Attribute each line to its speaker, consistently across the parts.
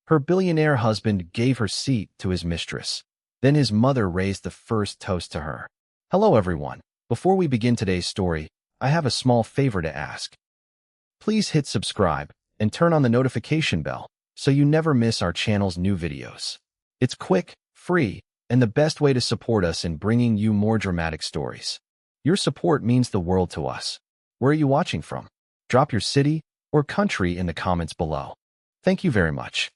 Speaker 1: Her billionaire husband gave her seat to his mistress. Then his mother raised the first toast to her. Hello, everyone. Before we begin today's story, I have a small favor to ask. Please hit subscribe and turn on the notification bell so you never miss our channel's new videos. It's quick, free, and the best way to support us in bringing you more dramatic stories. Your support means the world to us. Where are you watching from? Drop your city or country in the comments below. Thank you very much.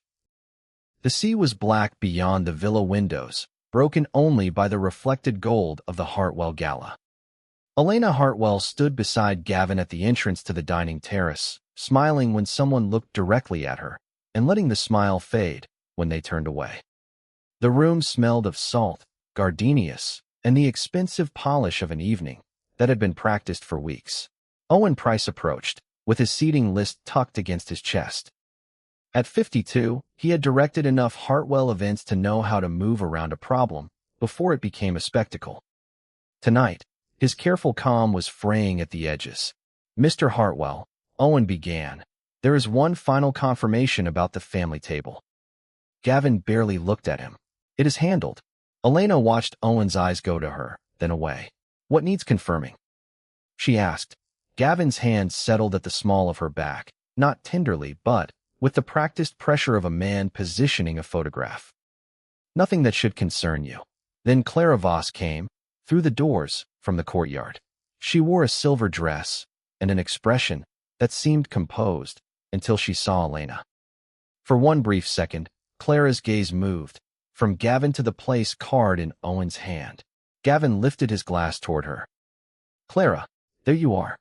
Speaker 1: The sea was black beyond the villa windows, broken only by the reflected gold of the Hartwell gala. Elena Hartwell stood beside Gavin at the entrance to the dining terrace, smiling when someone looked directly at her, and letting the smile fade when they turned away. The room smelled of salt, gardenias, and the expensive polish of an evening that had been practiced for weeks. Owen Price approached, with his seating list tucked against his chest. At 52, he had directed enough Hartwell events to know how to move around a problem before it became a spectacle. Tonight, his careful calm was fraying at the edges. Mr. Hartwell, Owen began, there is one final confirmation about the family table. Gavin barely looked at him. It is handled. Elena watched Owen's eyes go to her, then away. What needs confirming? She asked. Gavin's hand settled at the small of her back, not tenderly, but with the practiced pressure of a man positioning a photograph. Nothing that should concern you. Then Clara Voss came, through the doors, from the courtyard. She wore a silver dress and an expression that seemed composed until she saw Elena. For one brief second, Clara's gaze moved, from Gavin to the place card in Owen's hand. Gavin lifted his glass toward her. Clara, there you are.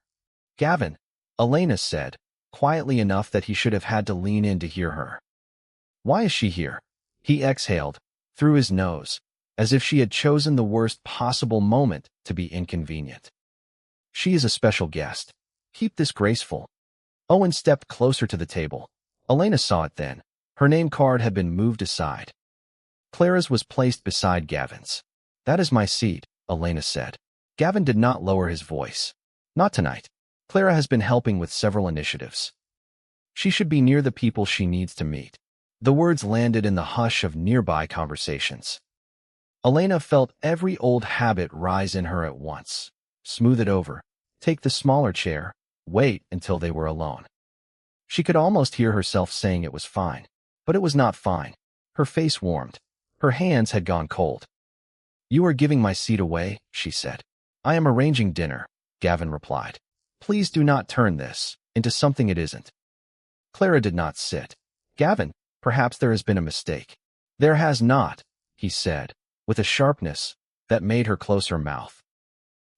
Speaker 1: Gavin, Elena said, quietly enough that he should have had to lean in to hear her. Why is she here? He exhaled, through his nose, as if she had chosen the worst possible moment to be inconvenient. She is a special guest. Keep this graceful. Owen stepped closer to the table. Elena saw it then. Her name card had been moved aside. Clara's was placed beside Gavin's. That is my seat, Elena said. Gavin did not lower his voice. Not tonight. Clara has been helping with several initiatives. She should be near the people she needs to meet. The words landed in the hush of nearby conversations. Elena felt every old habit rise in her at once. Smooth it over. Take the smaller chair. Wait until they were alone. She could almost hear herself saying it was fine. But it was not fine. Her face warmed. Her hands had gone cold. You are giving my seat away, she said. I am arranging dinner, Gavin replied. Please do not turn this into something it isn't. Clara did not sit. Gavin, perhaps there has been a mistake. There has not, he said, with a sharpness that made her close her mouth.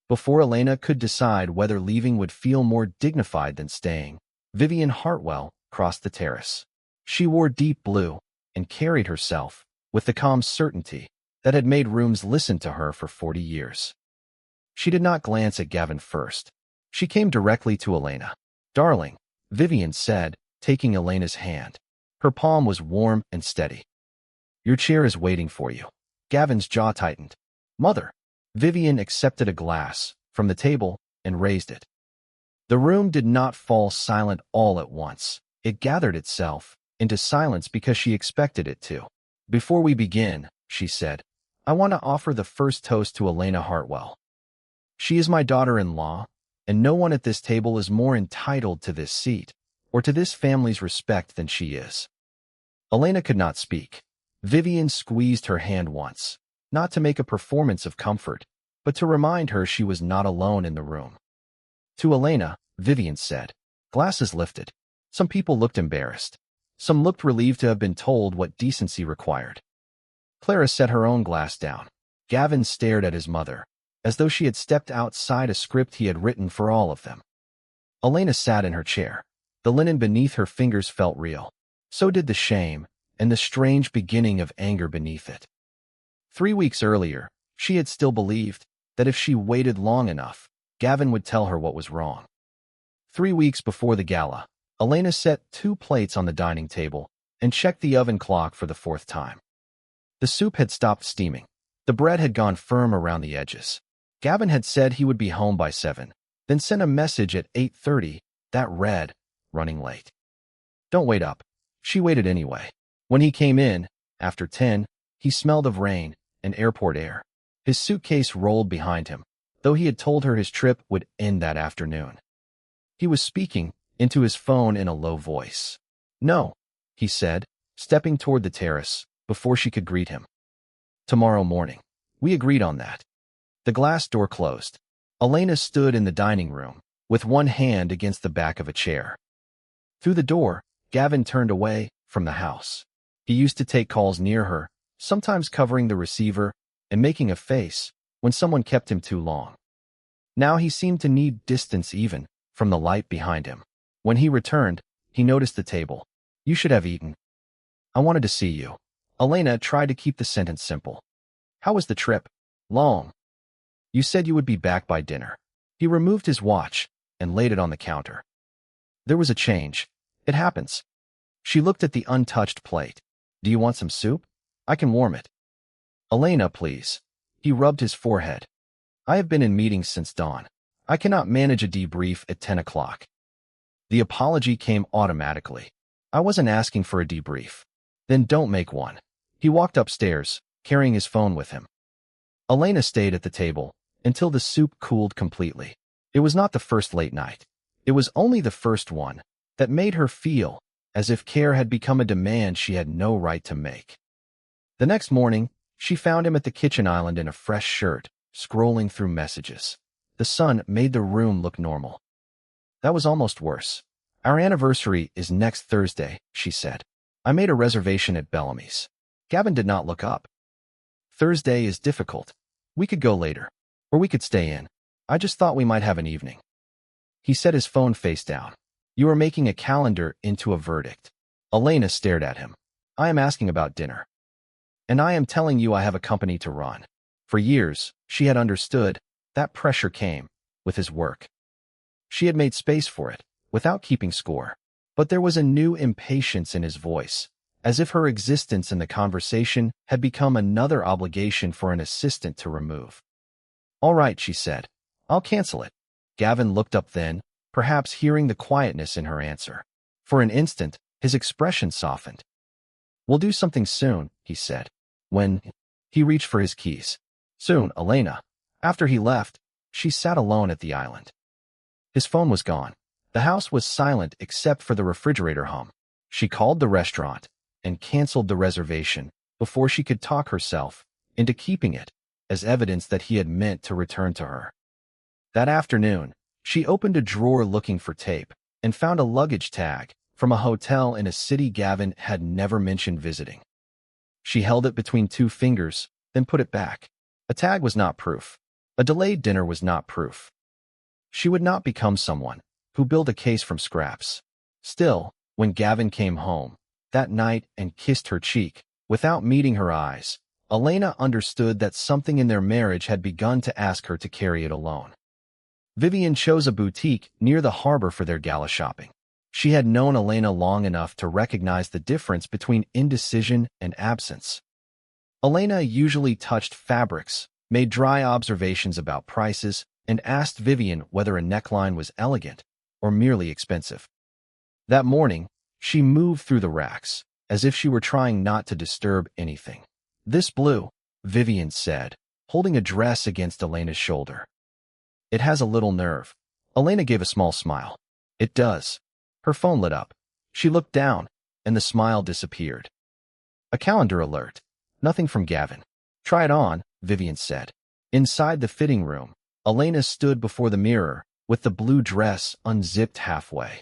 Speaker 1: Before Elena could decide whether leaving would feel more dignified than staying, Vivian Hartwell crossed the terrace. She wore deep blue and carried herself with the calm certainty that had made rooms listen to her for 40 years. She did not glance at Gavin first. She came directly to Elena. Darling, Vivian said, taking Elena's hand. Her palm was warm and steady. Your chair is waiting for you. Gavin's jaw tightened. Mother. Vivian accepted a glass from the table and raised it. The room did not fall silent all at once. It gathered itself into silence because she expected it to. Before we begin, she said, I want to offer the first toast to Elena Hartwell. She is my daughter-in-law, and no one at this table is more entitled to this seat or to this family's respect than she is. Elena could not speak. Vivian squeezed her hand once, not to make a performance of comfort, but to remind her she was not alone in the room. To Elena, Vivian said, glasses lifted. Some people looked embarrassed. Some looked relieved to have been told what decency required. Clara set her own glass down. Gavin stared at his mother, as though she had stepped outside a script he had written for all of them. Elena sat in her chair. The linen beneath her fingers felt real. So did the shame and the strange beginning of anger beneath it. 3 weeks earlier, she had still believed that if she waited long enough, Gavin would tell her what was wrong. 3 weeks before the gala, Elena set 2 plates on the dining table and checked the oven clock for the 4th time. The soup had stopped steaming. The bread had gone firm around the edges. Gavin had said he would be home by 7, then sent a message at 8:30 that read, running late. Don't wait up. She waited anyway. When he came in, after 10, he smelled of rain and airport air. His suitcase rolled behind him, though he had told her his trip would end that afternoon. He was speaking into his phone in a low voice. "No," he said, stepping toward the terrace before she could greet him. "Tomorrow morning. We agreed on that." The glass door closed. Elena stood in the dining room, with one hand against the back of a chair. Through the door, Gavin turned away from the house. He used to take calls near her, sometimes covering the receiver and making a face when someone kept him too long. Now he seemed to need distance even from the light behind him. When he returned, he noticed the table. "You should have eaten." "I wanted to see you." Elena tried to keep the sentence simple. "How was the trip?" "Long." "You said you would be back by dinner." He removed his watch and laid it on the counter. "There was a change. It happens." She looked at the untouched plate. "Do you want some soup? I can warm it." "Elena, please." He rubbed his forehead. "I have been in meetings since dawn. I cannot manage a debrief at 10 o'clock. The apology came automatically. "I wasn't asking for a debrief." "Then don't make one." He walked upstairs, carrying his phone with him. Elena stayed at the table until the soup cooled completely. It was not the first late night. It was only the first one that made her feel as if care had become a demand she had no right to make. The next morning, she found him at the kitchen island in a fresh shirt, scrolling through messages. The sun made the room look normal. "That was almost worse. Our anniversary is next Thursday," she said. "I made a reservation at Bellamy's." Gavin did not look up. "Thursday is difficult. We could go later. Or we could stay in. I just thought we might have an evening." He set his phone face down. "You are making a calendar into a verdict." Elena stared at him. "I am asking about dinner. And I am telling you I have a company to run." For years, she had understood that pressure came with his work. She had made space for it, without keeping score. But there was a new impatience in his voice, as if her existence in the conversation had become another obligation for an assistant to remove. "All right," she said. "I'll cancel it." Gavin looked up then, perhaps hearing the quietness in her answer. For an instant, his expression softened. "We'll do something soon," he said. When he reached for his keys. "Soon, Elena." After he left, she sat alone at the island. His phone was gone. The house was silent except for the refrigerator hum. She called the restaurant and canceled the reservation before she could talk herself into keeping it as evidence that he had meant to return to her. That afternoon, she opened a drawer looking for tape and found a luggage tag from a hotel in a city Gavin had never mentioned visiting. She held it between two fingers, then put it back. A tag was not proof. A delayed dinner was not proof. She would not become someone who built a case from scraps. Still, when Gavin came home that night and kissed her cheek, without meeting her eyes, Elena understood that something in their marriage had begun to ask her to carry it alone. Vivian chose a boutique near the harbor for their gala shopping. She had known Elena long enough to recognize the difference between indecision and absence. Elena usually touched fabrics, made dry observations about prices, and asked Vivian whether a neckline was elegant or merely expensive. That morning, she moved through the racks, as if she were trying not to disturb anything. "This blue," Vivian said, holding a dress against Elena's shoulder. "It has a little nerve." Elena gave a small smile. "It does." Her phone lit up. She looked down, and the smile disappeared. A calendar alert. Nothing from Gavin. "Try it on," Vivian said. Inside the fitting room, Elena stood before the mirror, with the blue dress unzipped halfway.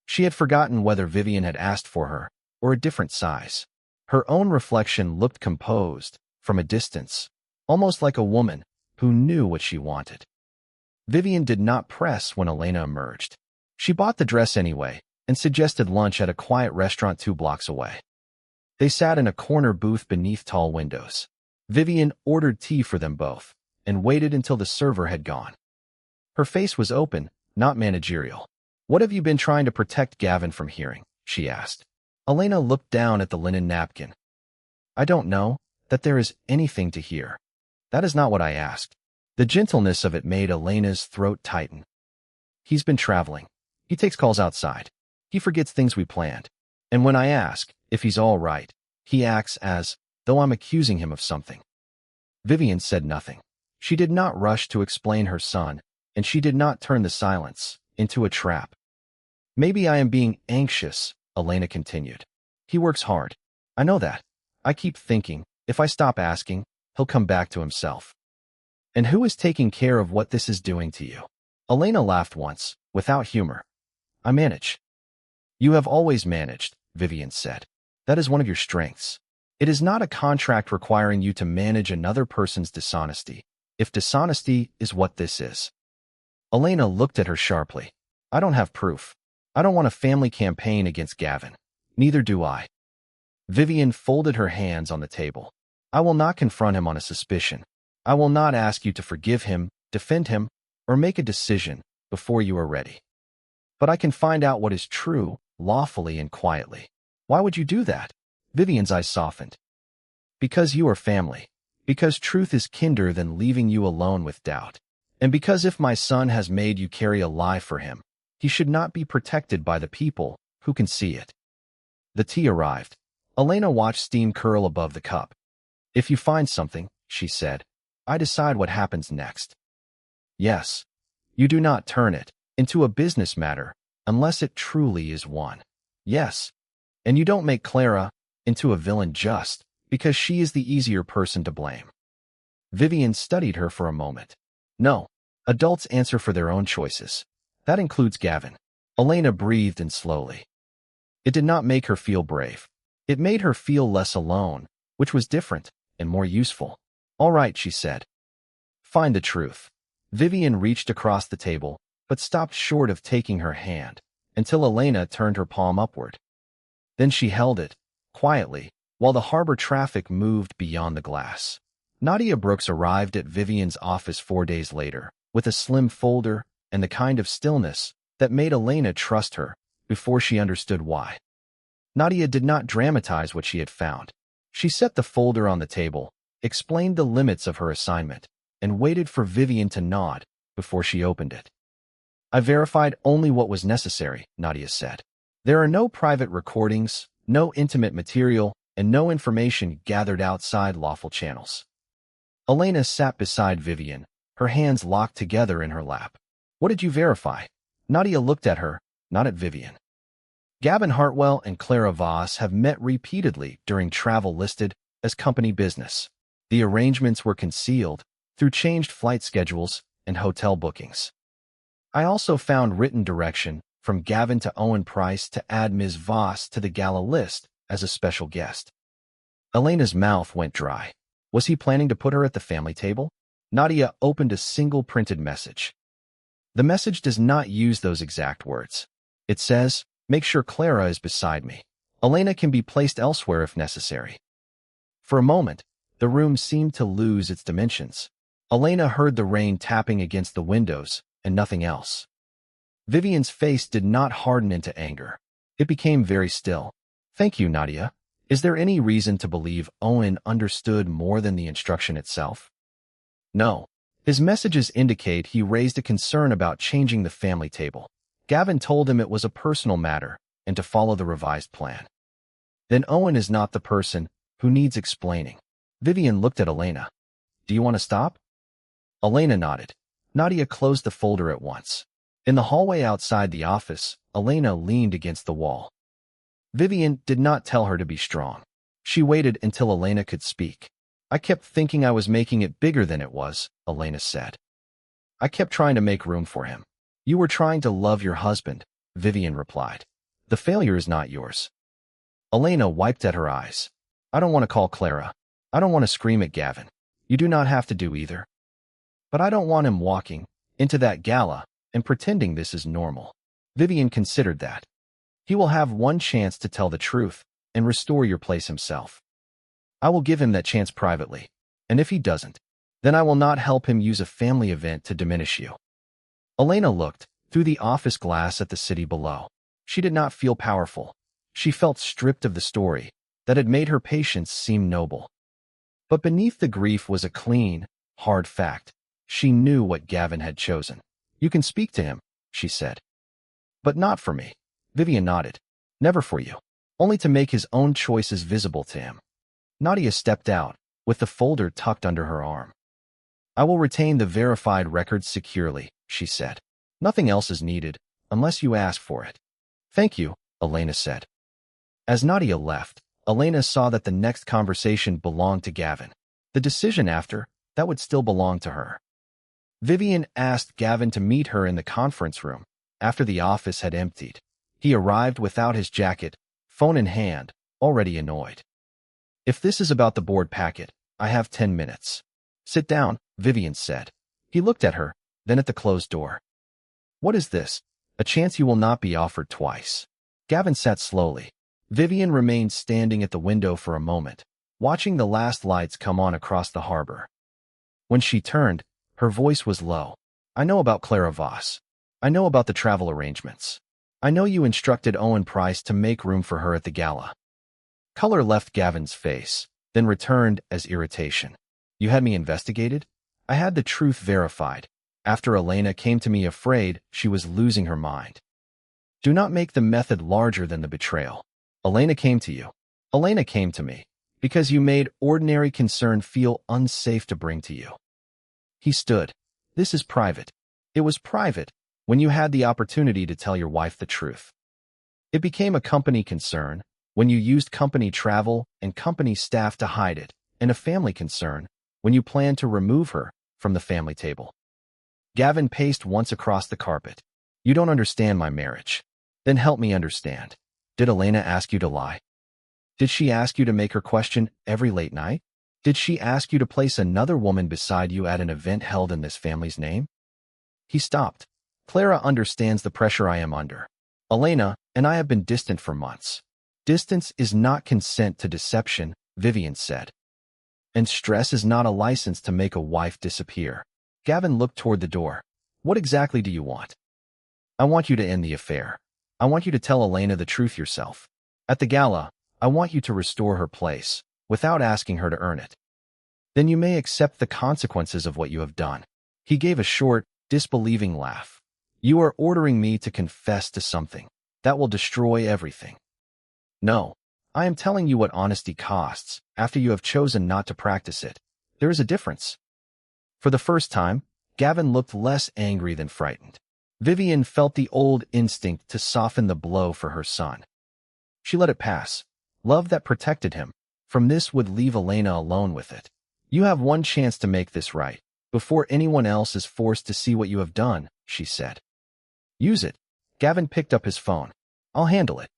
Speaker 1: She had forgotten whether Vivian had asked for her, or a different size. Her own reflection looked composed, from a distance, almost like a woman who knew what she wanted. Vivian did not press when Elena emerged. She bought the dress anyway, and suggested lunch at a quiet restaurant 2 blocks away. They sat in a corner booth beneath tall windows. Vivian ordered tea for them both, and waited until the server had gone. Her face was open, not managerial. "What have you been trying to protect Gavin from hearing?" she asked. Elena looked down at the linen napkin. "I don't know that there is anything to hear. That is not what I asked." The gentleness of it made Elena's throat tighten. "He's been traveling. He takes calls outside. He forgets things we planned. And when I ask, If he's all right, he acts as though I'm accusing him of something. Vivian said nothing. She did not rush to explain her son, and she did not turn the silence into a trap. Maybe I am being anxious, Elena continued. He works hard. I know that. I keep thinking, if I stop asking, he'll come back to himself. And who is taking care of what this is doing to you? Elena laughed once, without humor. I manage. You have always managed, Vivian said. That is one of your strengths. It is not a contract requiring you to manage another person's dishonesty, if dishonesty is what this is. Elena looked at her sharply. I don't have proof. I don't want a family campaign against Gavin. Neither do I. Vivian folded her hands on the table. I will not confront him on a suspicion. I will not ask you to forgive him, defend him, or make a decision before you are ready. But I can find out what is true, lawfully and quietly. Why would you do that? Vivian's eyes softened. Because you are family. Because truth is kinder than leaving you alone with doubt. And because if my son has made you carry a lie for him, he should not be protected by the people who can see it. The tea arrived. Elena watched steam curl above the cup. If you find something, she said, I decide what happens next. Yes. You do not turn it into a business matter unless it truly is one. Yes. And you don't make Clara into a villain just because she is the easier person to blame. Vivian studied her for a moment. No. Adults answer for their own choices. That includes Gavin. Elena breathed in slowly. It did not make her feel brave. It made her feel less alone, which was different and more useful. All right, she said. Find the truth. Vivian reached across the table, but stopped short of taking her hand, until Elena turned her palm upward. Then she held it, quietly, while the harbor traffic moved beyond the glass. Nadia Brooks arrived at Vivian's office 4 days later, with a slim folder and the kind of stillness that made Elena trust her before she understood why. Nadia did not dramatize what she had found. She set the folder on the table, explained the limits of her assignment, and waited for Vivian to nod before she opened it. I verified only what was necessary, Nadia said. There are no private recordings, no intimate material, and no information gathered outside lawful channels. Elena sat beside Vivian, her hands locked together in her lap. What did you verify? Nadia looked at her, not at Vivian. Gavin Hartwell and Clara Voss have met repeatedly during travel listed as company business. The arrangements were concealed through changed flight schedules and hotel bookings. I also found written direction from Gavin to Owen Price to add Ms. Voss to the gala list as a special guest. Elena's mouth went dry. Was he planning to put her at the family table? Nadia opened a single printed message. The message does not use those exact words. It says, make sure Clara is beside me. Elena can be placed elsewhere if necessary. For a moment, the room seemed to lose its dimensions. Elena heard the rain tapping against the windows and nothing else. Vivian's face did not harden into anger. It became very still. Thank you, Nadia. Is there any reason to believe Owen understood more than the instruction itself? No. His messages indicate he raised a concern about changing the family table. Gavin told him it was a personal matter and to follow the revised plan. Then Owen is not the person who needs explaining. Vivian looked at Elena. Do you want to stop? Elena nodded. Nadia closed the folder at once. In the hallway outside the office, Elena leaned against the wall. Vivian did not tell her to be strong. She waited until Elena could speak. I kept thinking I was making it bigger than it was, Elena said. I kept trying to make room for him. You were trying to love your husband, Vivian replied. The failure is not yours. Elena wiped at her eyes. I don't want to call Clara. I don't want to scream at Gavin. You do not have to do either. But I don't want him walking into that gala and pretending this is normal. Vivian considered that. He will have one chance to tell the truth and restore your place himself. I will give him that chance privately, and if he doesn't, then I will not help him use a family event to diminish you. Elena looked through the office glass at the city below. She did not feel powerful. She felt stripped of the story that had made her patience seem noble. But beneath the grief was a clean, hard fact. She knew what Gavin had chosen. You can speak to him, she said. But not for me. Vivian nodded. Never for you. only to make his own choices visible to him. Nadia stepped out, with the folder tucked under her arm. I will retain the verified records securely, she said. Nothing else is needed, unless you ask for it. Thank you, Elena said. As Nadia left, Elena saw that the next conversation belonged to Gavin. The decision after, that would still belong to her. Vivian asked Gavin to meet her in the conference room, after the office had emptied. He arrived without his jacket, phone in hand, already annoyed. If this is about the board packet, I have 10 minutes. Sit down, Vivian said. He looked at her, then at the closed door. What is this? A chance you will not be offered twice. Gavin sat slowly. Vivian remained standing at the window for a moment, watching the last lights come on across the harbor. When she turned, her voice was low. I know about Clara Voss. I know about the travel arrangements. I know you instructed Owen Price to make room for her at the gala. Color left Gavin's face, then returned as irritation. You had me investigated? I had the truth verified, after Elena came to me afraid she was losing her mind. Do not make the method larger than the betrayal. Elena came to you. Elena came to me, because you made ordinary concern feel unsafe to bring to you. He stood. This is private. It was private, when you had the opportunity to tell your wife the truth. It became a company concern, when you used company travel and company staff to hide it, and a family concern, when you planned to remove her from the family table. Gavin paced once across the carpet. You don't understand my marriage. Then help me understand. Did Elena ask you to lie? Did she ask you to make her question every late night? Did she ask you to place another woman beside you at an event held in this family's name? He stopped. Clara understands the pressure I am under. Elena and I have been distant for months. Distance is not consent to deception, Vivian said. And stress is not a license to make a wife disappear. Gavin looked toward the door. What exactly do you want? I want you to end the affair. I want you to tell Elena the truth yourself. At the gala, I want you to restore her place, without asking her to earn it. Then you may accept the consequences of what you have done. He gave a short, disbelieving laugh. You are ordering me to confess to something that will destroy everything. No, I am telling you what honesty costs after you have chosen not to practice it. There is a difference. For the first time, Gavin looked less angry than frightened. Vivian felt the old instinct to soften the blow for her son. She let it pass. Love that protected him from this would leave Elena alone with it. You have one chance to make this right, before anyone else is forced to see what you have done, she said. Use it. Gavin picked up his phone. I'll handle it.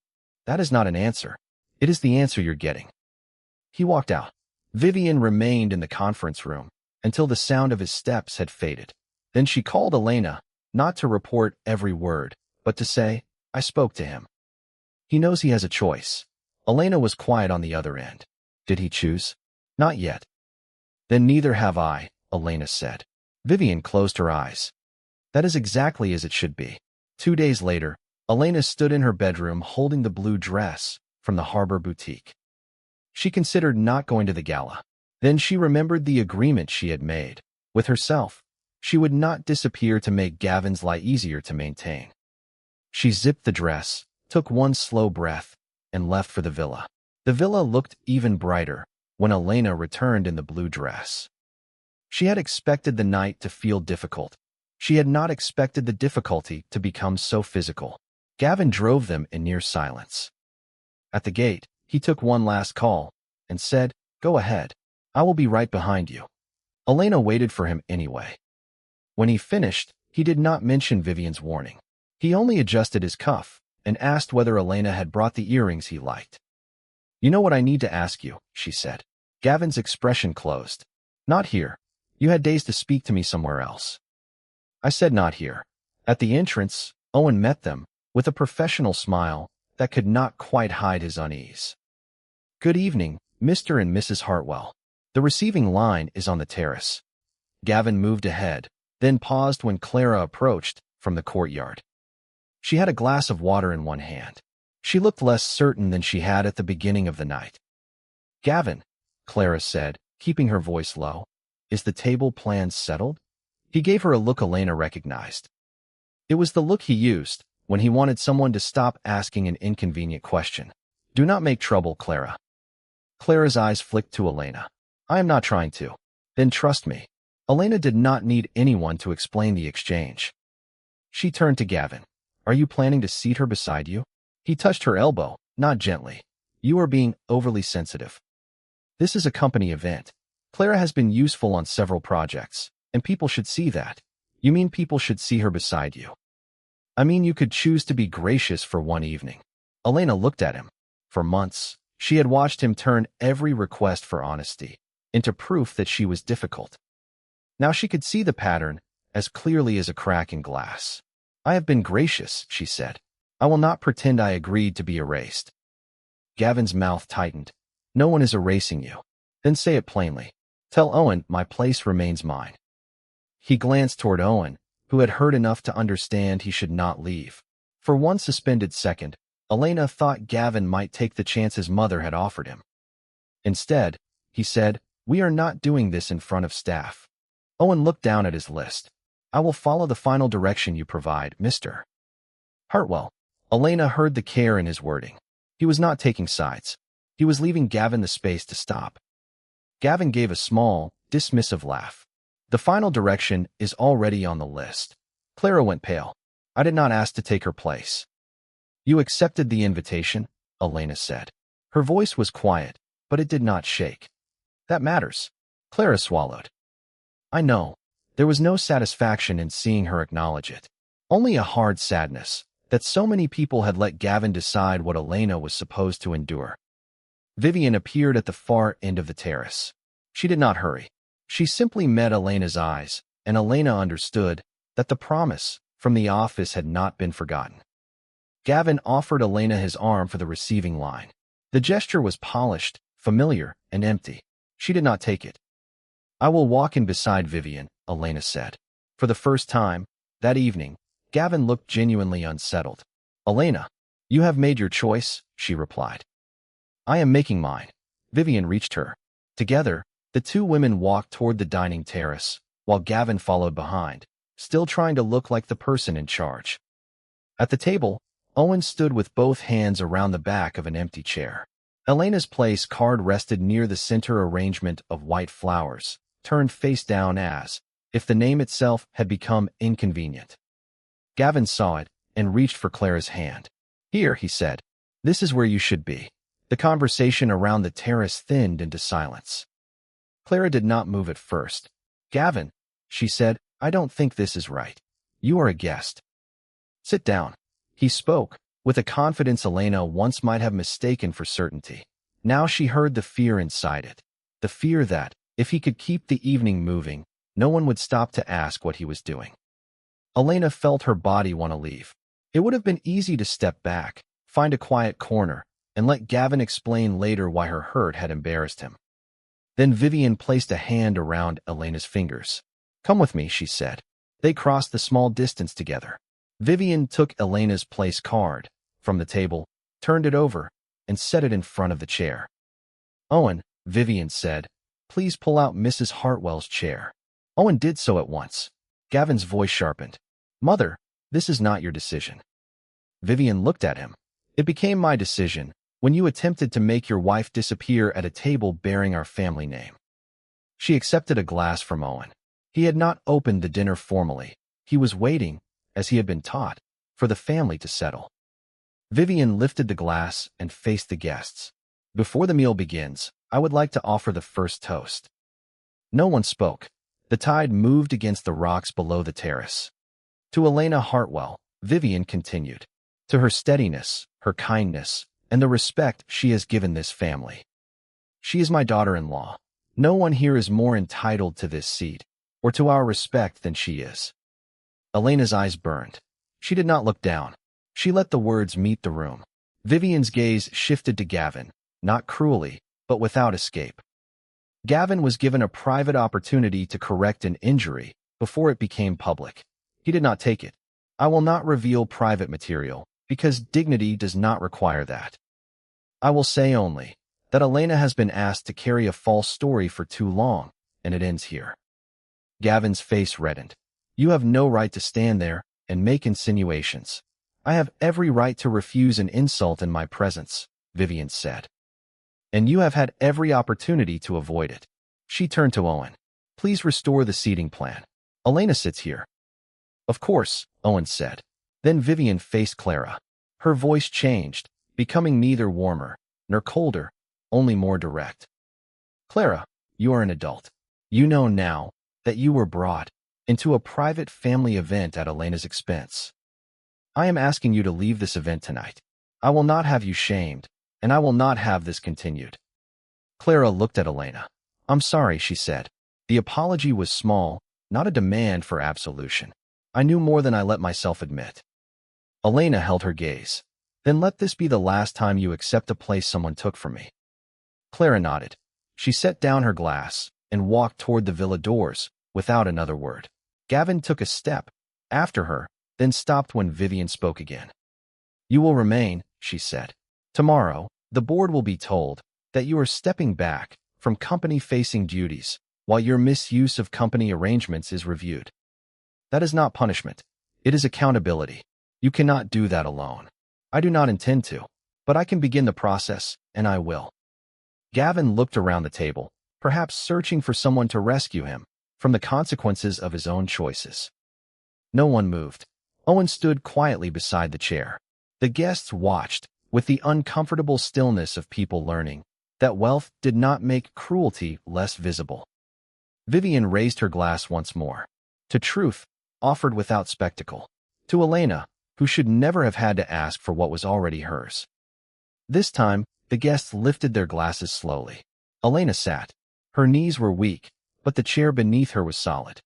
Speaker 1: That is not an answer. It is the answer you're getting. He walked out. Vivian remained in the conference room until the sound of his steps had faded. Then she called Elena, not to report every word, but to say, I spoke to him. He knows he has a choice. Elena was quiet on the other end. Did he choose? Not yet. Then neither have I, Elena said. Vivian closed her eyes. That is exactly as it should be. 2 days later, Elena stood in her bedroom holding the blue dress from the Harbor Boutique. She considered not going to the gala. Then she remembered the agreement she had made with herself. She would not disappear to make Gavin's lie easier to maintain. She zipped the dress, took one slow breath, and left for the villa. The villa looked even brighter when Elena returned in the blue dress. She had expected the night to feel difficult. She had not expected the difficulty to become so physical. Gavin drove them in near silence. At the gate, he took one last call and said, Go ahead. I will be right behind you. Elena waited for him anyway. When he finished, he did not mention Vivian's warning. He only adjusted his cuff and asked whether Elena had brought the earrings he liked. You know what I need to ask you, she said. Gavin's expression closed. Not here. You had days to speak to me somewhere else. I said not here. At the entrance, Owen met them, with a professional smile that could not quite hide his unease. Good evening, Mr. and Mrs. Hartwell. The receiving line is on the terrace. Gavin moved ahead, then paused when Clara approached from the courtyard. She had a glass of water in one hand. She looked less certain than she had at the beginning of the night. Gavin, Clara said, keeping her voice low, is the table plan settled? He gave her a look Elena recognized. It was the look he used when he wanted someone to stop asking an inconvenient question. Do not make trouble, Clara. Clara's eyes flicked to Elena. I am not trying to. Then trust me. Elena did not need anyone to explain the exchange. She turned to Gavin. Are you planning to seat her beside you? He touched her elbow, not gently. You are being overly sensitive. This is a company event. Clara has been useful on several projects, and people should see that. You mean people should see her beside you? I mean you could choose to be gracious for one evening. Elena looked at him. For months, she had watched him turn every request for honesty into proof that she was difficult. Now she could see the pattern as clearly as a crack in glass. I have been gracious, she said. I will not pretend I agreed to be erased. Gavin's mouth tightened. No one is erasing you. Then say it plainly. Tell Owen my place remains mine. He glanced toward Owen, who had heard enough to understand he should not leave. For one suspended second, Elena thought Gavin might take the chance his mother had offered him. Instead, he said, We are not doing this in front of staff. Owen looked down at his list. I will follow the final direction you provide, Mr. Hartwell. Elena heard the care in his wording. He was not taking sides. He was leaving Gavin the space to stop. Gavin gave a small, dismissive laugh. The final direction is already on the list. Clara went pale. I did not ask to take her place. You accepted the invitation, Elena said. Her voice was quiet, but it did not shake. That matters. Clara swallowed. I know. There was no satisfaction in seeing her acknowledge it. Only a hard sadness that so many people had let Gavin decide what Elena was supposed to endure. Vivian appeared at the far end of the terrace. She did not hurry. She simply met Elena's eyes, and Elena understood that the promise from the office had not been forgotten. Gavin offered Elena his arm for the receiving line. The gesture was polished, familiar, and empty. She did not take it. I will walk in beside Vivian, Elena said. For the first time, that evening, Gavin looked genuinely unsettled. Elena, you have made your choice, she replied. I am making mine. Vivian reached her. Together, the two women walked toward the dining terrace, while Gavin followed behind, still trying to look like the person in charge. At the table, Owen stood with both hands around the back of an empty chair. Elena's place card rested near the center arrangement of white flowers, turned face down as if the name itself had become inconvenient. Gavin saw it and reached for Clara's hand. Here, he said. This is where you should be. The conversation around the terrace thinned into silence. Clara did not move at first. Gavin, she said, I don't think this is right. You are a guest. Sit down. He spoke, with a confidence Elena once might have mistaken for certainty. Now she heard the fear inside it. The fear that, if he could keep the evening moving, no one would stop to ask what he was doing. Elena felt her body want to leave. It would have been easy to step back, find a quiet corner, and let Gavin explain later why her hurt had embarrassed him. Then Vivian placed a hand around Elena's fingers. Come with me, she said. They crossed the small distance together. Vivian took Elena's place card from the table, turned it over, and set it in front of the chair. Owen, Vivian said, please pull out Mrs. Hartwell's chair. Owen did so at once. Gavin's voice sharpened. Mother, this is not your decision. Vivian looked at him. It became my decision when you attempted to make your wife disappear at a table bearing our family name. She accepted a glass from Owen. He had not opened the dinner formally. He was waiting, as he had been taught, for the family to settle. Vivian lifted the glass and faced the guests. Before the meal begins, I would like to offer the first toast. No one spoke. The tide moved against the rocks below the terrace. To Elena Hartwell, Vivian continued. To her steadiness, her kindness, and the respect she has given this family. She is my daughter-in-law. No one here is more entitled to this seat, or to our respect than she is. Elena's eyes burned. She did not look down. She let the words meet the room. Vivian's gaze shifted to Gavin, not cruelly, but without escape. Gavin was given a private opportunity to correct an injury before it became public. He did not take it. I will not reveal private material, because dignity does not require that. I will say only that Elena has been asked to carry a false story for too long, and it ends here. Gavin's face reddened. You have no right to stand there and make insinuations. I have every right to refuse an insult in my presence. Vivian said. And you have had every opportunity to avoid it. She turned to Owen. Please restore the seating plan. Elena sits here. Of course, Owen said. Then Vivian faced Clara. Her voice changed, becoming neither warmer nor colder, only more direct. Clara, you are an adult. You know now that you were brought into a private family event at Elena's expense. I am asking you to leave this event tonight. I will not have you shamed, and I will not have this continued. Clara looked at Elena. I'm sorry, she said. The apology was small, not a demand for absolution. I knew more than I let myself admit. Elena held her gaze. Then let this be the last time you accept a place someone took from me. Clara nodded. She set down her glass and walked toward the villa doors without another word. Gavin took a step after her, then stopped when Vivian spoke again. You will remain, she said. Tomorrow, the board will be told that you are stepping back from company-facing duties while your misuse of company arrangements is reviewed. That is not punishment. It is accountability. You cannot do that alone. I do not intend to, but I can begin the process, and I will. Gavin looked around the table, perhaps searching for someone to rescue him from the consequences of his own choices. No one moved. Owen stood quietly beside the chair. The guests watched with the uncomfortable stillness of people learning that wealth did not make cruelty less visible. Vivian raised her glass once more. To truth, offered without spectacle. To Elena, who should never have had to ask for what was already hers. This time, the guests lifted their glasses slowly. Elena sat. Her knees were weak, but the chair beneath her was solid.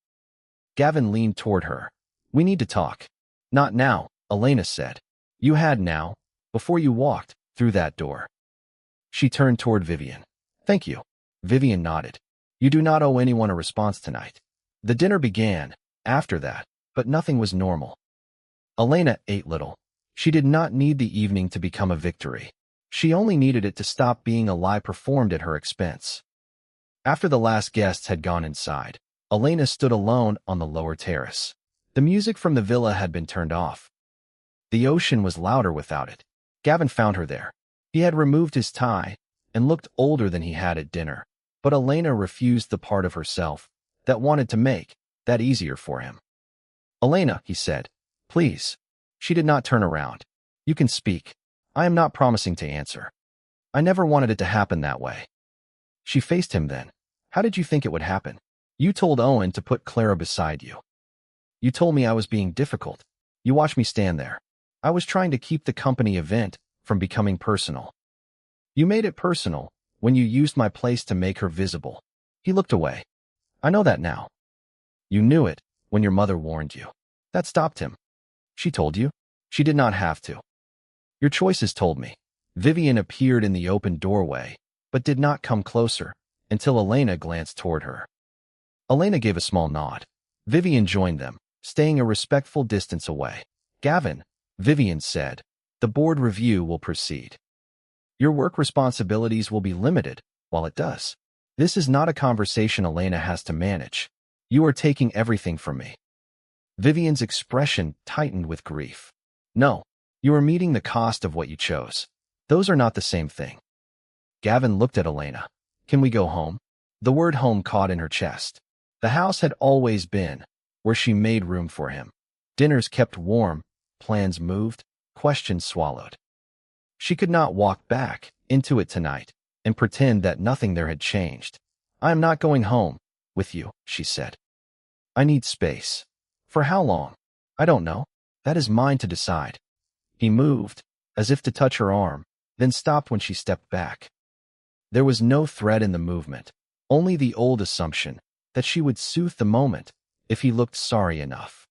Speaker 1: Gavin leaned toward her. We need to talk. Not now, Elena said. You had now, before you walked through that door. She turned toward Vivian. Thank you. Vivian nodded. You do not owe anyone a response tonight. The dinner began after that, but nothing was normal. Elena ate little. She did not need the evening to become a victory. She only needed it to stop being a lie performed at her expense. After the last guests had gone inside, Elena stood alone on the lower terrace. The music from the villa had been turned off. The ocean was louder without it. Gavin found her there. He had removed his tie and looked older than he had at dinner, but Elena refused the part of herself that wanted to make that easier for him. Elena, he said, please. She did not turn around. You can speak. I am not promising to answer. I never wanted it to happen that way. She faced him then. How did you think it would happen? You told Owen to put Clara beside you. You told me I was being difficult. You watched me stand there. I was trying to keep the company event from becoming personal. You made it personal when you used my place to make her visible. He looked away. I know that now. You knew it when your mother warned you. That stopped him. She told you? She did not have to. Your choices told me. Vivian appeared in the open doorway, but did not come closer until Elena glanced toward her. Elena gave a small nod. Vivian joined them, staying a respectful distance away. Gavin, Vivian said, the board review will proceed. Your work responsibilities will be limited while it does. This is not a conversation Elena has to manage. You are taking everything from me. Vivian's expression tightened with grief. No, you are meeting the cost of what you chose. Those are not the same thing. Gavin looked at Elena. Can we go home? The word home caught in her chest. The house had always been where she made room for him. Dinners kept warm, plans moved, questions swallowed. She could not walk back into it tonight and pretend that nothing there had changed. I am not going home with you, she said. I need space. For how long? I don't know. That is mine to decide. He moved, as if to touch her arm, then stopped when she stepped back. There was no threat in the movement, only the old assumption that she would soothe the moment if he looked sorry enough.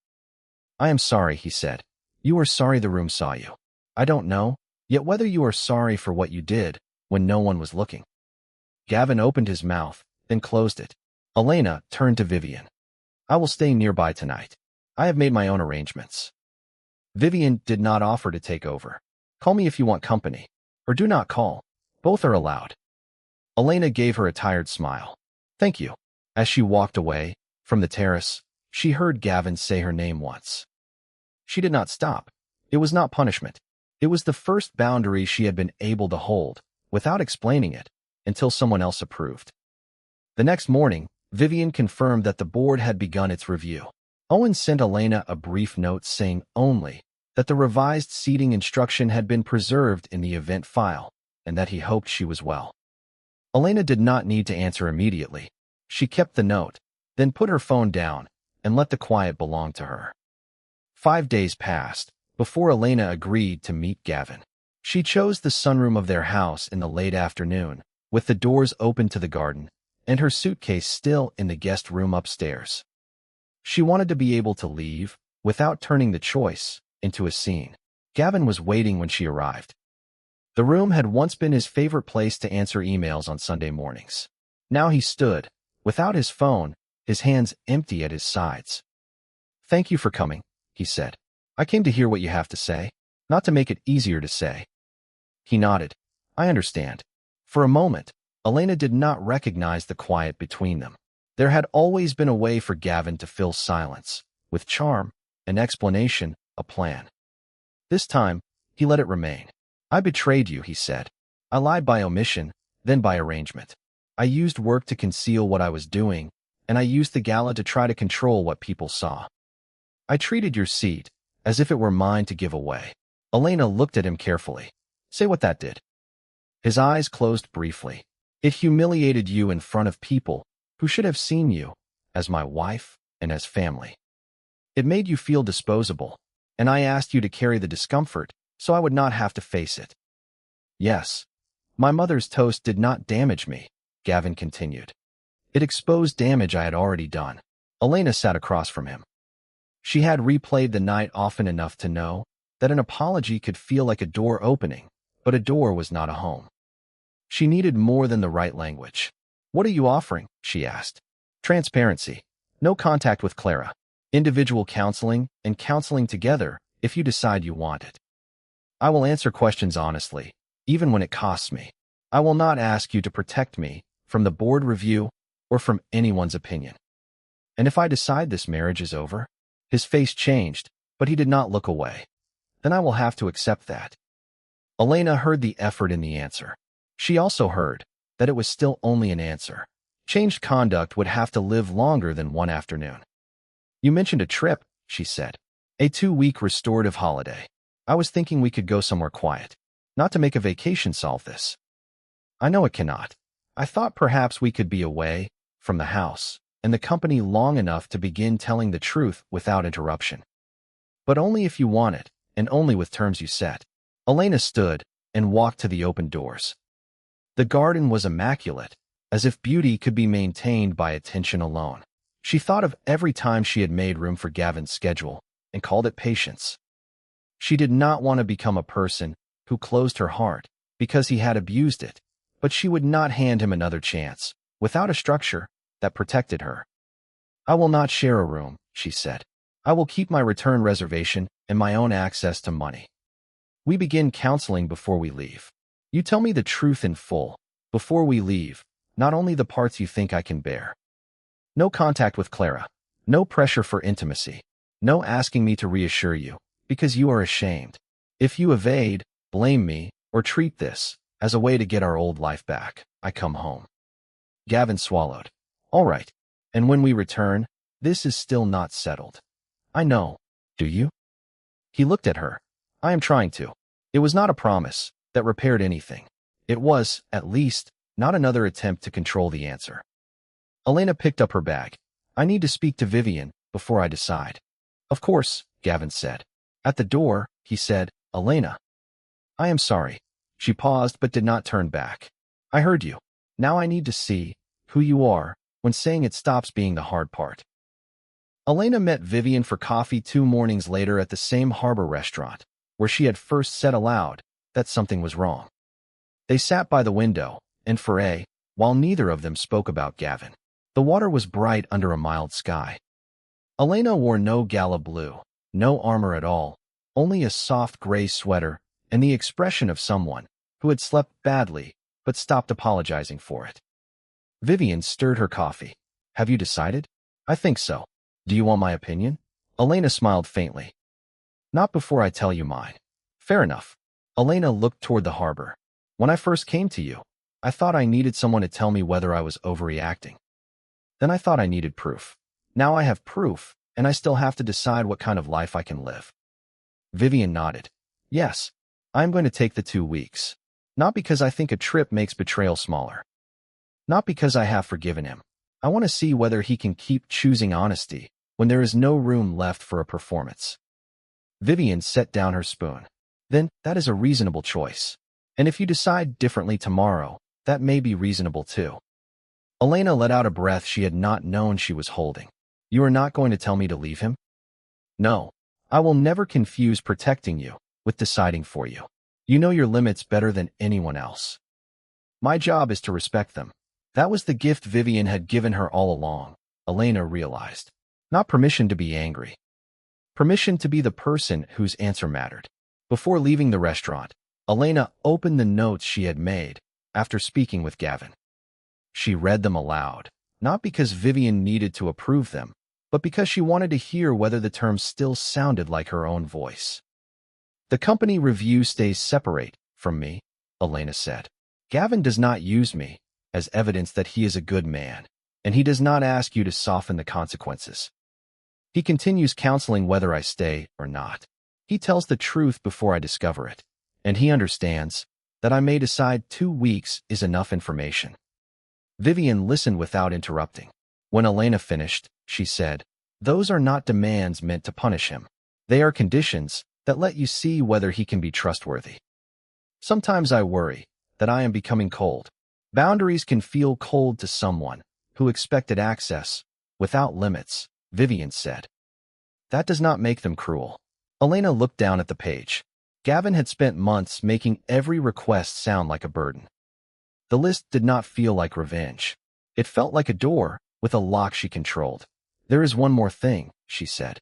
Speaker 1: I am sorry, he said. You are sorry the room saw you. I don't know, yet whether you are sorry for what you did when no one was looking. Gavin opened his mouth, then closed it. Elena turned to Vivian. I will stay nearby tonight. I have made my own arrangements. Vivian did not offer to take over. Call me if you want company, or do not call. Both are allowed. Elena gave her a tired smile. Thank you. As she walked away from the terrace, she heard Gavin say her name once. She did not stop. It was not punishment. It was the first boundary she had been able to hold, without explaining it, until someone else approved. The next morning, Vivian confirmed that the board had begun its review. Owen sent Elena a brief note saying only that the revised seating instruction had been preserved in the event file, and that he hoped she was well. Elena did not need to answer immediately. She kept the note, then put her phone down, and let the quiet belong to her. 5 days passed before Elena agreed to meet Gavin. She chose the sunroom of their house in the late afternoon, with the doors open to the garden, and her suitcase still in the guest room upstairs. She wanted to be able to leave without turning the choice into a scene. Gavin was waiting when she arrived. The room had once been his favorite place to answer emails on Sunday mornings. Now he stood, without his phone, his hands empty at his sides. "Thank you for coming," he said. "I came to hear what you have to say, not to make it easier to say." He nodded. "I understand." For a moment, Elena did not recognize the quiet between them. There had always been a way for Gavin to fill silence, with charm, an explanation, a plan. This time, he let it remain. "I betrayed you," he said. "I lied by omission, then by arrangement. I used work to conceal what I was doing, and I used the gala to try to control what people saw. I treated your seat as if it were mine to give away." Elena looked at him carefully. "Say what that did." His eyes closed briefly. "It humiliated you in front of people who should have seen you as my wife and as family. It made you feel disposable, and I asked you to carry the discomfort so I would not have to face it." "Yes, my mother's toast did not damage me," Gavin continued. "It exposed damage I had already done." Elena sat across from him. She had replayed the night often enough to know that an apology could feel like a door opening, but a door was not a home. She needed more than the right language. "What are you offering?" she asked. "Transparency. No contact with Clara. Individual counseling and counseling together if you decide you want it. I will answer questions honestly, even when it costs me. I will not ask you to protect me from the board review or from anyone's opinion. And if I decide this marriage is over," his face changed, but he did not look away, "then I will have to accept that." Elena heard the effort in the answer. She also heard that it was still only an answer. Changed conduct would have to live longer than one afternoon. "You mentioned a trip," she said. "A 2-week restorative holiday. I was thinking we could go somewhere quiet. Not to make a vacation solve this. I know it cannot. I thought perhaps we could be away from the house and the company long enough to begin telling the truth without interruption. But only if you want it, and only with terms you set." Elena stood and walked to the open doors. The garden was immaculate, as if beauty could be maintained by attention alone. She thought of every time she had made room for Gavin's schedule and called it patience. She did not want to become a person who closed her heart because he had abused it, but she would not hand him another chance without a structure that protected her. "I will not share a room," she said. "I will keep my return reservation and my own access to money. We begin counseling before we leave. You tell me the truth in full before we leave, not only the parts you think I can bear. No contact with Clara, no pressure for intimacy, no asking me to reassure you, because you are ashamed. If you evade, blame me, or treat this as a way to get our old life back, I come home." Gavin swallowed. "All right. And when we return, this is still not settled." "I know. Do you?" He looked at her. "I am trying to." It was not a promise that repaired anything. It was, at least, not another attempt to control the answer. Elena picked up her bag. "I need to speak to Vivian before I decide." "Of course," Gavin said. At the door, he said, "Elena." "I am sorry." She paused but did not turn back. "I heard you. Now I need to see who you are when saying it stops being the hard part." Elena met Vivian for coffee 2 mornings later at the same harbor restaurant, where she had first said aloud that something was wrong. They sat by the window, and for while neither of them spoke about Gavin. The water was bright under a mild sky. Elena wore no gala blue, no armor at all, only a soft gray sweater and the expression of someone who had slept badly but stopped apologizing for it. Vivian stirred her coffee. "Have you decided?" "I think so. Do you want my opinion?" Elena smiled faintly. "Not before I tell you mine." "Fair enough. Elena looked toward the harbor. When I first came to you, I thought I needed someone to tell me whether I was overreacting. Then I thought I needed proof. Now I have proof, and I still have to decide what kind of life I can live. Vivian nodded. Yes, I'm going to take the 2 weeks. Not because I think a trip makes betrayal smaller. Not because I have forgiven him. I want to see whether he can keep choosing honesty when there is no room left for a performance. Vivian set down her spoon. Then, that is a reasonable choice. And if you decide differently tomorrow, that may be reasonable too. Elena let out a breath she had not known she was holding. You are not going to tell me to leave him? No. I will never confuse protecting you with deciding for you. You know your limits better than anyone else. My job is to respect them. That was the gift Vivian had given her all along, Elena realized. Not permission to be angry. Permission to be the person whose answer mattered. Before leaving the restaurant, Elena opened the notes she had made after speaking with Gavin. She read them aloud, not because Vivian needed to approve them, but because she wanted to hear whether the terms still sounded like her own voice. The company review stays separate from me, Elena said. Gavin does not use me as evidence that he is a good man, and he does not ask you to soften the consequences. He continues counseling whether I stay or not. He tells the truth before I discover it, and he understands that I may decide 2 weeks is enough information. Vivian listened without interrupting. When Elena finished, she said, those are not demands meant to punish him. They are conditions that let you see whether he can be trustworthy. Sometimes I worry that I am becoming cold. Boundaries can feel cold to someone who expected access without limits, Vivian said. That does not make them cruel. Elena looked down at the page. Gavin had spent months making every request sound like a burden. The list did not feel like revenge. It felt like a door with a lock she controlled. There is one more thing, she said.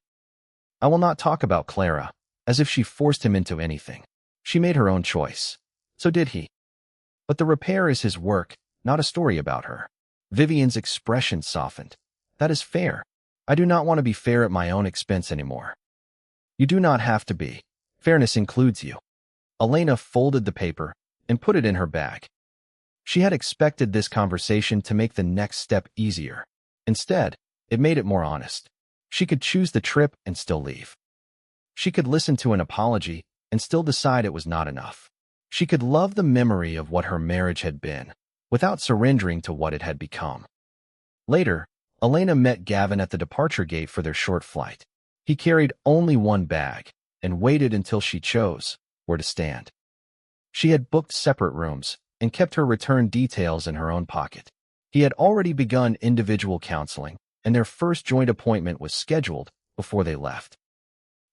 Speaker 1: I will not talk about Clara, as if she forced him into anything. She made her own choice. So did he. But the repair is his work, not a story about her. Vivian's expression softened. That is fair. I do not want to be fair at my own expense anymore. You do not have to be. Fairness includes you. Elena folded the paper and put it in her bag. She had expected this conversation to make the next step easier. Instead, it made it more honest. She could choose the trip and still leave. She could listen to an apology and still decide it was not enough. She could love the memory of what her marriage had been, without surrendering to what it had become. Later, Elena met Gavin at the departure gate for their short flight. He carried only one bag and waited until she chose where to stand. She had booked separate rooms and kept her return details in her own pocket. He had already begun individual counseling, and their first joint appointment was scheduled before they left.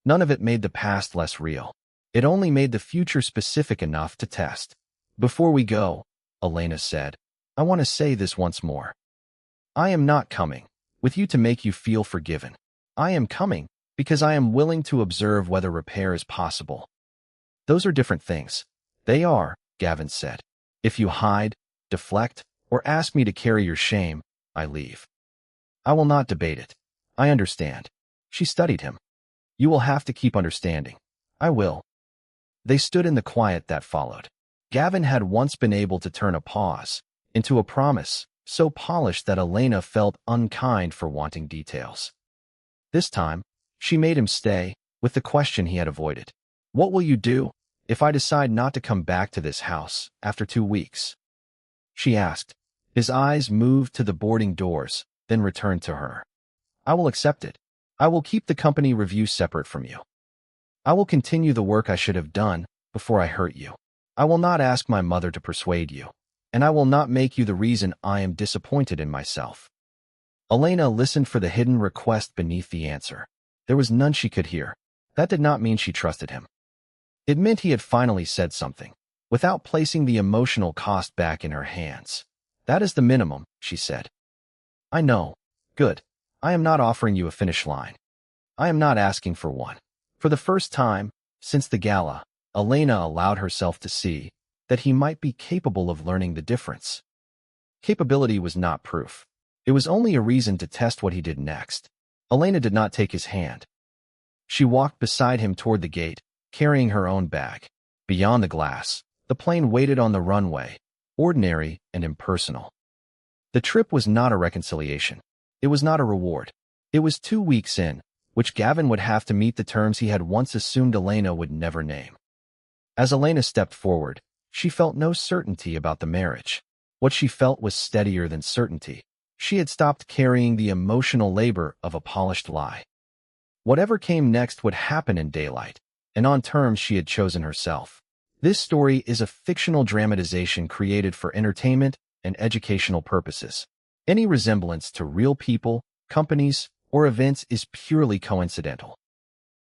Speaker 1: None of it made the past less real. It only made the future specific enough to test. Before we go, Elena said, I want to say this once more. I am not coming with you to make you feel forgiven. I am coming because I am willing to observe whether repair is possible. Those are different things. They are, Gavin said. If you hide, deflect, or ask me to carry your shame, I leave. I will not debate it. I understand. She studied him. You will have to keep understanding. I will. They stood in the quiet that followed. Gavin had once been able to turn a pause into a promise, so polished that Elena felt unkind for wanting details. This time, she made him stay with the question he had avoided. What will you do if I decide not to come back to this house after 2 weeks? She asked. His eyes moved to the boarding doors, then returned to her. I will accept it. I will keep the company review separate from you. I will continue the work I should have done before I hurt you. I will not ask my mother to persuade you, and I will not make you the reason I am disappointed in myself. Elena listened for the hidden request beneath the answer. There was none she could hear. That did not mean she trusted him. It meant he had finally said something, without placing the emotional cost back in her hands. That is the minimum, she said. I know. Good. I am not offering you a finish line. I am not asking for one. For the first time since the gala, Elena allowed herself to see that he might be capable of learning the difference. Capability was not proof. It was only a reason to test what he did next. Elena did not take his hand. She walked beside him toward the gate, carrying her own bag. Beyond the glass, the plane waited on the runway, ordinary and impersonal. The trip was not a reconciliation. It was not a reward. It was 2 weeks in, which Gavin would have to meet the terms he had once assumed Elena would never name. As Elena stepped forward, she felt no certainty about the marriage. What she felt was steadier than certainty. She had stopped carrying the emotional labor of a polished lie. Whatever came next would happen in daylight, and on terms she had chosen herself. This story is a fictional dramatization created for entertainment and educational purposes. Any resemblance to real people, companies, or events is purely coincidental.